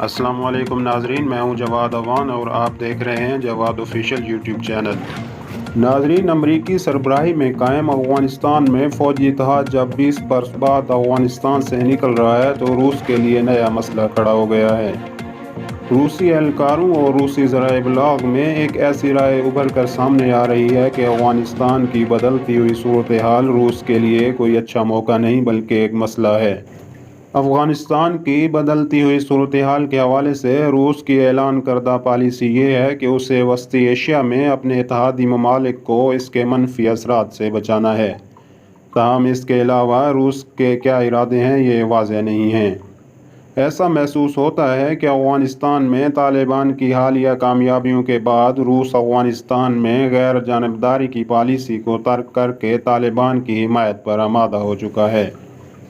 السلام علیکم ناظرین، میں ہوں جواد اوان اور آپ دیکھ رہے ہیں جواد آفیشیل یوٹیوب چینل۔ ناظرین، امریکی سربراہی میں قائم افغانستان میں فوجی اتحاد جب 20 برس بعد افغانستان سے نکل رہا ہے تو روس کے لیے نیا مسئلہ کھڑا ہو گیا ہے۔ روسی اہلکاروں اور روسی ذرائع ابلاغ میں ایک ایسی رائے ابھر کر سامنے آ رہی ہے کہ افغانستان کی بدلتی ہوئی صورتحال روس کے لیے کوئی اچھا موقع نہیں بلکہ ایک مسئلہ ہے۔ افغانستان کی بدلتی ہوئی صورتحال کے حوالے سے روس کی اعلان کردہ پالیسی یہ ہے کہ اسے وسطی ایشیا میں اپنے اتحادی ممالک کو اس کے منفی اثرات سے بچانا ہے، تاہم اس کے علاوہ روس کے کیا ارادے ہیں یہ واضح نہیں ہیں۔ ایسا محسوس ہوتا ہے کہ افغانستان میں طالبان کی حالیہ کامیابیوں کے بعد روس افغانستان میں غیر جانبداری کی پالیسی کو ترک کر کے طالبان کی حمایت پر آمادہ ہو چکا ہے۔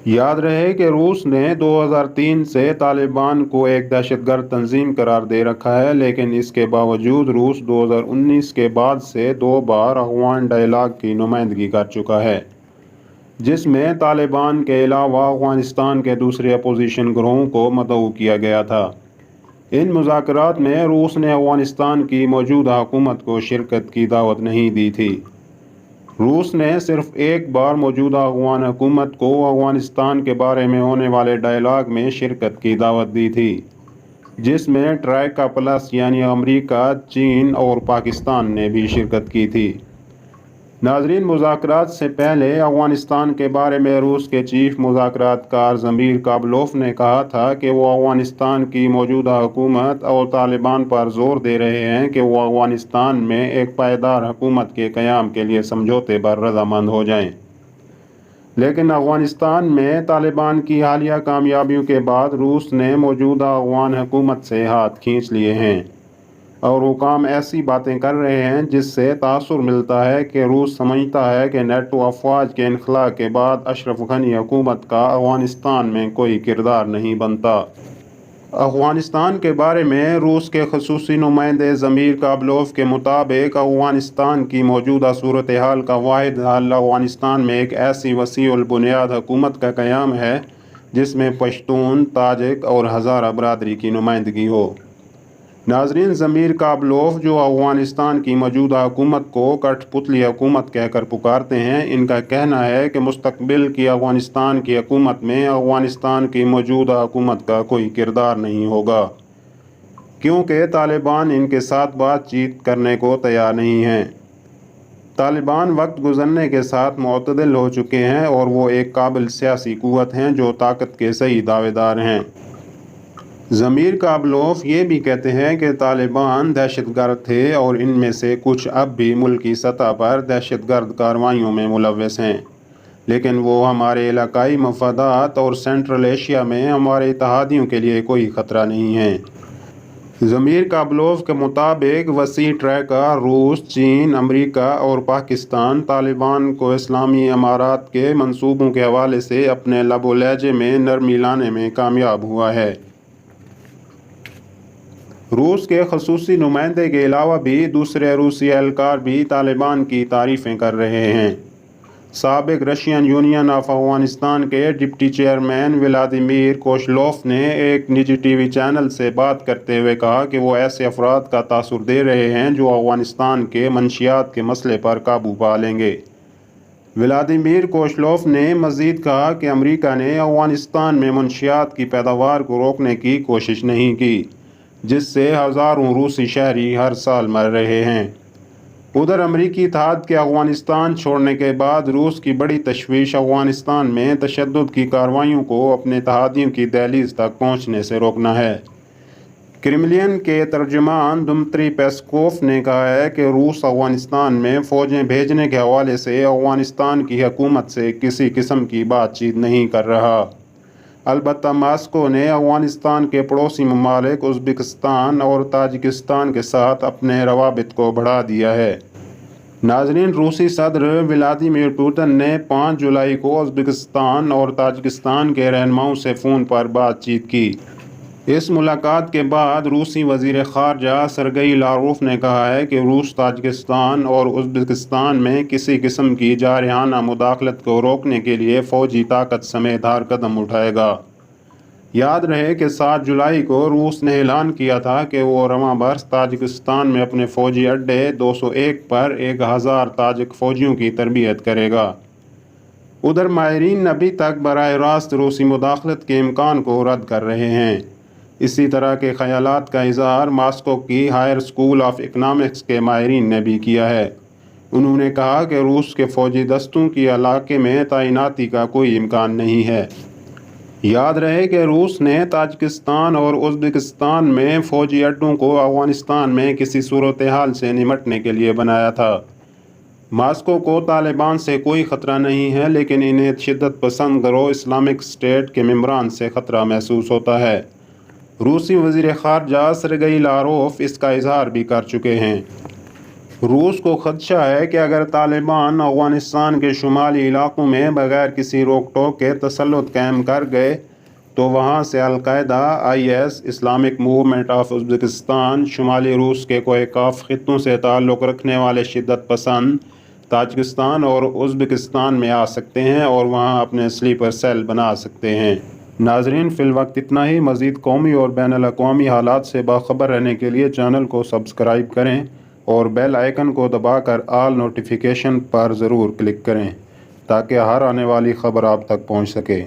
یاد رہے کہ روس نے 2003 سے طالبان کو ایک دہشت گرد تنظیم قرار دے رکھا ہے، لیکن اس کے باوجود روس 2019 کے بعد سے 2 بار افغان ڈائیلاگ کی نمائندگی کر چکا ہے، جس میں طالبان کے علاوہ افغانستان کے دوسرے اپوزیشن گروہوں کو مدعو کیا گیا تھا۔ ان مذاکرات میں روس نے افغانستان کی موجودہ حکومت کو شرکت کی دعوت نہیں دی تھی۔ روس نے صرف ایک بار موجودہ افغان حکومت کو افغانستان کے بارے میں ہونے والے ڈائیلاگ میں شرکت کی دعوت دی تھی، جس میں ٹرائیکا پلس یعنی امریکہ، چین اور پاکستان نے بھی شرکت کی تھی۔ ناظرین، مذاکرات سے پہلے افغانستان کے بارے میں روس کے چیف مذاکرات کار ضمیر کابلوف نے کہا تھا کہ وہ افغانستان کی موجودہ حکومت اور طالبان پر زور دے رہے ہیں کہ وہ افغانستان میں ایک پائیدار حکومت کے قیام کے لیے سمجھوتے پر رضامند ہو جائیں، لیکن افغانستان میں طالبان کی حالیہ کامیابیوں کے بعد روس نے موجودہ افغان حکومت سے ہاتھ کھینچ لیے ہیں اور حکام ایسی باتیں کر رہے ہیں جس سے تاثر ملتا ہے کہ روس سمجھتا ہے کہ نیٹو افواج کے انخلاء کے بعد اشرف غنی حکومت کا افغانستان میں کوئی کردار نہیں بنتا۔ افغانستان کے بارے میں روس کے خصوصی نمائندے ضمیر کابلوف کے مطابق افغانستان کی موجودہ صورتحال کا واحد حل افغانستان میں ایک ایسی وسیع البنیاد حکومت کا قیام ہے جس میں پشتون، تاجک اور ہزارہ برادری کی نمائندگی ہو۔ ناظرین، ضمیر کابلوف جو افغانستان کی موجودہ حکومت کو کٹھ پتلی حکومت کہہ کر پکارتے ہیں، ان کا کہنا ہے کہ مستقبل کی افغانستان کی حکومت میں افغانستان کی موجودہ حکومت کا کوئی کردار نہیں ہوگا، کیونکہ طالبان ان کے ساتھ بات چیت کرنے کو تیار نہیں ہیں۔ طالبان وقت گزرنے کے ساتھ معتدل ہو چکے ہیں اور وہ ایک قابل سیاسی قوت ہیں جو طاقت کے صحیح دعوے دار ہیں۔ ضمیر کابلوف یہ بھی کہتے ہیں کہ طالبان دہشت گرد تھے اور ان میں سے کچھ اب بھی ملکی سطح پر دہشت گرد کارروائیوں میں ملوث ہیں، لیکن وہ ہمارے علاقائی مفادات اور سینٹرل ایشیا میں ہمارے اتحادیوں کے لیے کوئی خطرہ نہیں ہیں۔ ضمیر کابلوف کے مطابق وسیع ٹرائیکا روس، چین، امریکہ اور پاکستان طالبان کو اسلامی امارات کے منصوبوں کے حوالے سے اپنے لب و لہجے میں نرمی لانے میں کامیاب ہوا ہے۔ روس کے خصوصی نمائندے کے علاوہ بھی دوسرے روسی اہلکار بھی طالبان کی تعریفیں کر رہے ہیں۔ سابق رشین یونین آف افغانستان کے ڈپٹی چیئرمین ولادیمیر کوشلوف نے ایک نجی ٹی وی چینل سے بات کرتے ہوئے کہا کہ وہ ایسے افراد کا تاثر دے رہے ہیں جو افغانستان کے منشیات کے مسئلے پر قابو پا لیں گے۔ ولادیمیر کوشلوف نے مزید کہا کہ امریکہ نے افغانستان میں منشیات کی پیداوار کو روکنے کی کوشش نہیں کی، جس سے ہزاروں روسی شہری ہر سال مر رہے ہیں۔ ادھر امریکی اتحاد کے افغانستان چھوڑنے کے بعد روس کی بڑی تشویش افغانستان میں تشدد کی کارروائیوں کو اپنے اتحادیوں کی دہلیز تک پہنچنے سے روکنا ہے۔ کرملین کے ترجمان دمتری پیسکوف نے کہا ہے کہ روس افغانستان میں فوجیں بھیجنے کے حوالے سے افغانستان کی حکومت سے کسی قسم کی بات چیت نہیں کر رہا۔ البتہ ماسکو نے افغانستان کے پڑوسی ممالک ازبکستان اور تاجکستان کے ساتھ اپنے روابط کو بڑھا دیا ہے۔ ناظرین، روسی صدر ولادیمیر پوتن نے 5 جولائی کو ازبکستان اور تاجکستان کے رہنماؤں سے فون پر بات چیت کی۔ اس ملاقات کے بعد روسی وزیر خارجہ سرگئی لاروف نے کہا ہے کہ روس تاجکستان اور ازبکستان میں کسی قسم کی جارحانہ مداخلت کو روکنے کے لیے فوجی طاقت سمیت ہر قدم اٹھائے گا۔ یاد رہے کہ 7 جولائی کو روس نے اعلان کیا تھا کہ وہ رواں برس تاجکستان میں اپنے فوجی اڈے 201 پر 1000 تاجک فوجیوں کی تربیت کرے گا۔ ادھر ماہرین ابھی تک براہ راست روسی مداخلت کے امکان کو رد کر رہے ہیں۔ اسی طرح کے خیالات کا اظہار ماسکو کی ہائر اسکول آف اکنامکس کے ماہرین نے بھی کیا ہے۔ انہوں نے کہا کہ روس کے فوجی دستوں کی علاقے میں تعیناتی کا کوئی امکان نہیں ہے۔ یاد رہے کہ روس نے تاجکستان اور ازبکستان میں فوجی اڈوں کو افغانستان میں کسی صورتحال سے نمٹنے کے لیے بنایا تھا۔ ماسکو کو طالبان سے کوئی خطرہ نہیں ہے، لیکن انہیں شدت پسند گروہ اسلامک اسٹیٹ کے ممبران سے خطرہ محسوس ہوتا ہے۔ روسی وزیر خارجہ سرگئی لاروف اس کا اظہار بھی کر چکے ہیں۔ روس کو خدشہ ہے کہ اگر طالبان افغانستان کے شمالی علاقوں میں بغیر کسی روک ٹوک کے تسلط قائم کر گئے تو وہاں سے القاعدہ، IS، Islamic movement of Uzbekistan, شمالی روس کے کوئی کاف خطوں سے تعلق رکھنے والے شدت پسند تاجکستان اور ازبکستان میں آ سکتے ہیں اور وہاں اپنے سلیپر سیل بنا سکتے ہیں۔ ناظرین، فی الوقت اتنا ہی۔ مزید قومی اور بین الاقوامی حالات سے باخبر رہنے کے لیے چینل کو سبسکرائب کریں اور بیل آئیکن کو دبا کر آل نوٹیفیکیشن پر ضرور کلک کریں تاکہ ہر آنے والی خبر آپ تک پہنچ سکے۔